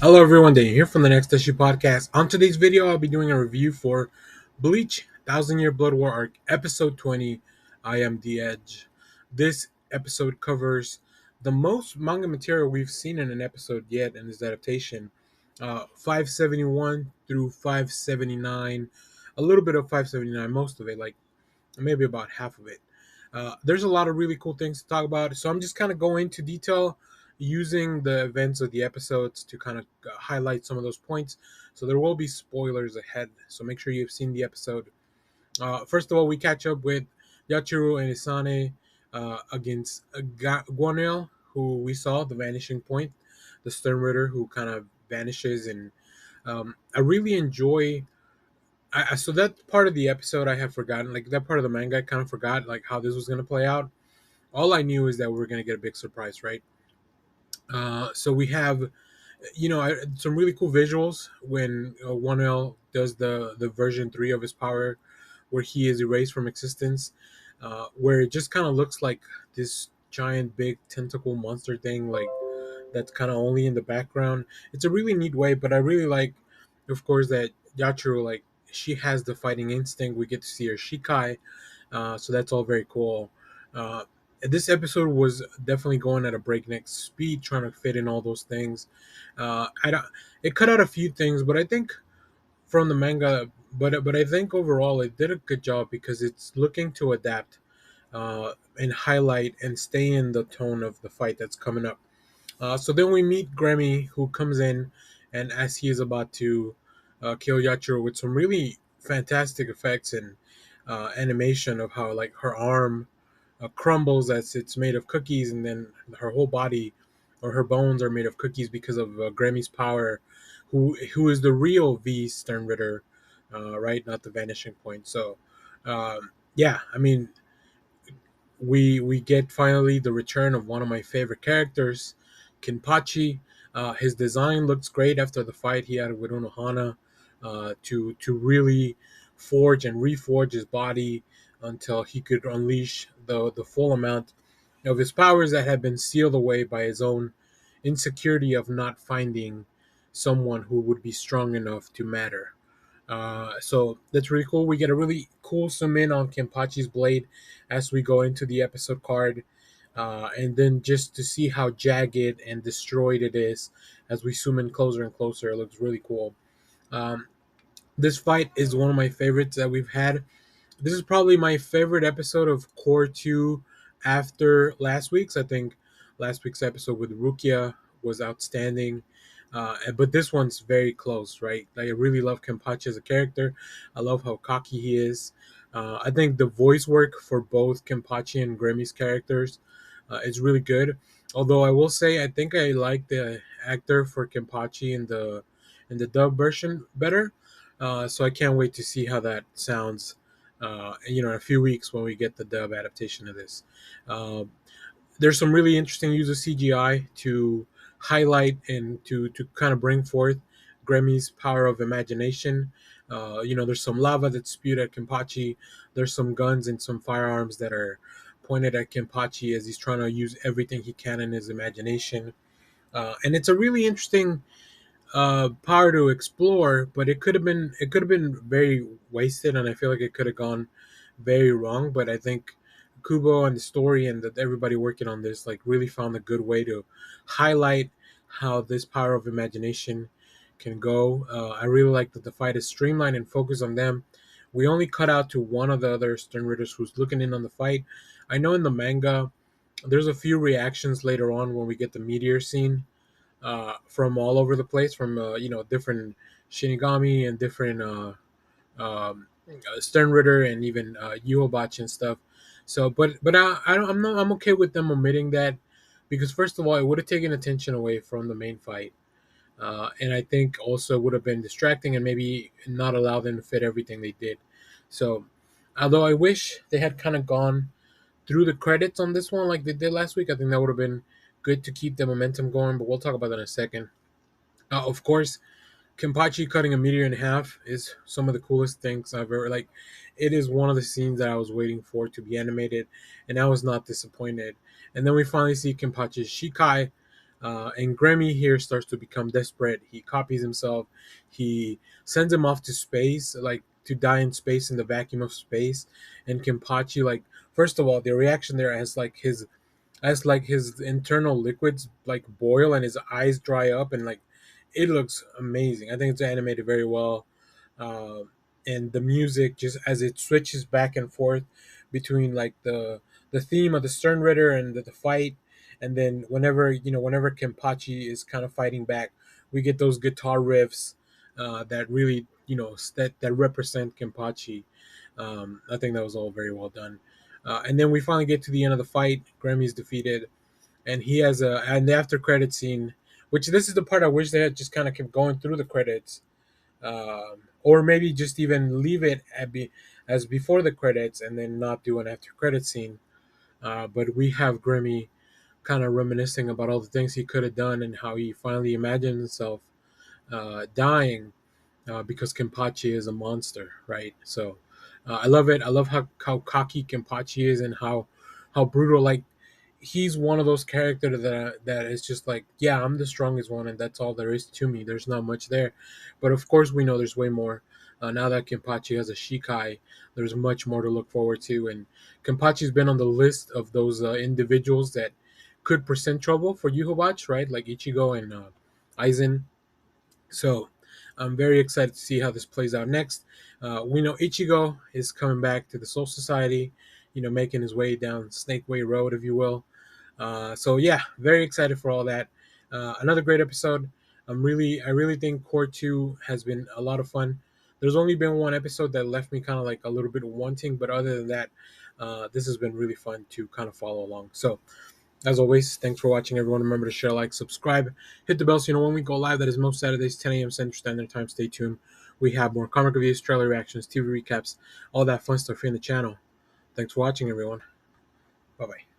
Hello everyone, Daniel here from the Next Issue Podcast. On today's video, I'll be doing a review for Bleach, Thousand Year Blood War Arc, Episode 20, I Am the Edge. This episode covers the most manga material we've seen in an episode yet in this adaptation. 571 through 579, a little bit of 579, most of it, like maybe about half of it. There's a lot of really cool things to talk about, so I'm just kind of going into detail using the events of the episodes to kind of highlight some of those points. So there will be spoilers ahead, so make sure you've seen the episode. First of all, we catch up with Yachiro and Isane against Guanel, who we saw the vanishing point, the Stern Ritter who kind of vanishes, and I really enjoy so that part of the episode I have forgotten, like that part of the manga I kind of forgot, like how this was going to play out. All I knew is that we were going to get a big surprise, right? So we have, some really cool visuals when 1L does the version 3 of his power, where he is erased from existence, where it just kind of looks like this giant big tentacle monster thing, like that's kind of only in the background. It's a really neat way, but I really like, of course, that Yachiro, like, she has the fighting instinct. We get to see her Shikai, so that's all very cool. Uh, this episode was definitely going at a breakneck speed, trying to fit in all those things. I don't, it cut out a few things, but I think from the manga, but I think overall it did a good job because it's looking to adapt and highlight and stay in the tone of the fight that's coming up. So then we meet Grammy, who comes in, and as he is about to kill Yachiro with some really fantastic effects and animation of how like her arm crumbles as it's made of cookies, and then her whole body or her bones are made of cookies because of Grammy's power, who is the real V Stern Ritter, right? Not the Vanishing Point. So, yeah, I mean, we get finally the return of one of my favorite characters, Kinpachi. His design looks great after the fight he had with Unohana, to really forge and reforge his body until he could unleash the full amount of his powers that had been sealed away by his own insecurity of not finding someone who would be strong enough to matter. So that's really cool. We get a really cool zoom in on Kenpachi's blade as we go into the episode card. And then just to see how jagged and destroyed it is as we zoom in closer and closer, it looks really cool. Um, this fight is one of my favorites that we've had. This is probably my favorite episode of Core 2 after last week's. I think last week's episode with Rukia was outstanding. But this one's very close, right? Like, I really love Kenpachi as a character. I love how cocky he is. I think the voice work for both Kenpachi and Grammy's characters is really good. Although I will say, I think I like the actor for Kenpachi in the dub version better. So I can't wait to see how that sounds. In a few weeks when we get the dub adaptation of this. Uh, there's some really interesting use of CGI to highlight and to kind of bring forth Grammy's power of imagination. There's some lava that's spewed at Kenpachi. There's some guns and some firearms that are pointed at Kenpachi as he's trying to use everything he can in his imagination. And it's a really interesting power to explore, but it could have been very wasted, and I feel like it could have gone very wrong. But I think Kubo and the story and that everybody working on this like really found a good way to highlight how this power of imagination can go. I really like that the fight is streamlined and focused on them. We only cut out to one of the other Stern Ritters who's looking in on the fight. I know in the manga there's a few reactions later on when we get the meteor scene from all over the place, from different Shinigami and different Stern Ritter and even Yuobach and stuff. So, but I'm okay with them omitting that because first of all, it would have taken attention away from the main fight, and I think also would have been distracting and maybe not allow them to fit everything they did. So, although I wish they had kind of gone through the credits on this one like they did last week, I think that would have been good to keep the momentum going. But we'll talk about that in a second. Of course, Kenpachi cutting a meteor in half is some of the coolest things I've ever like. It is one of the scenes that I was waiting for to be animated, and I was not disappointed. And then we finally see Kenpachi's Shikai, And Grammy here starts to become desperate. He copies himself. He sends him off to space, like to die in space in the vacuum of space. And Kenpachi, like, first of all, the reaction there has like his internal liquids like boil and his eyes dry up, and like it looks amazing. I think it's animated very well. uh, and the music, just as it switches back and forth between like the theme of the Stern Ritter and the fight, and then whenever Kenpachi is kind of fighting back, we get those guitar riffs that really that represent Kenpachi. I think that was all very well done. And then we finally get to the end of the fight. Grammy's defeated, and he has an after credit scene, which this is the part I wish they had just kind of kept going through the credits, or maybe just even leave it as before the credits and then not do an after credit scene. But we have Grammy kind of reminiscing about all the things he could have done and how he finally imagined himself dying because Kenpachi is a monster, right? So I love it. I love how cocky Kenpachi is and how brutal. Like he's one of those characters that is just like, yeah, I'm the strongest one, and that's all there is to me. There's not much there, but of course we know there's way more. Now that Kenpachi has a Shikai, there's much more to look forward to, and Kenpachi's been on the list of those individuals that could present trouble for Yuhobach, right? Like Ichigo and Aizen. So I'm very excited to see how this plays out next. We know Ichigo is coming back to the Soul Society, making his way down Snake Way Road, if you will. So yeah, very excited for all that. Another great episode. I really think Core 2 has been a lot of fun. There's only been one episode that left me kind of like a little bit wanting, but other than that, this has been really fun to kind of follow along. So as always, thanks for watching, everyone. Remember to share, like, subscribe, hit the bell so you know when we go live. That is most Saturdays, 10 a.m. Central Standard Time. Stay tuned. We have more comic reviews, trailer reactions, TV recaps, all that fun stuff here in the channel. Thanks for watching, everyone. Bye bye.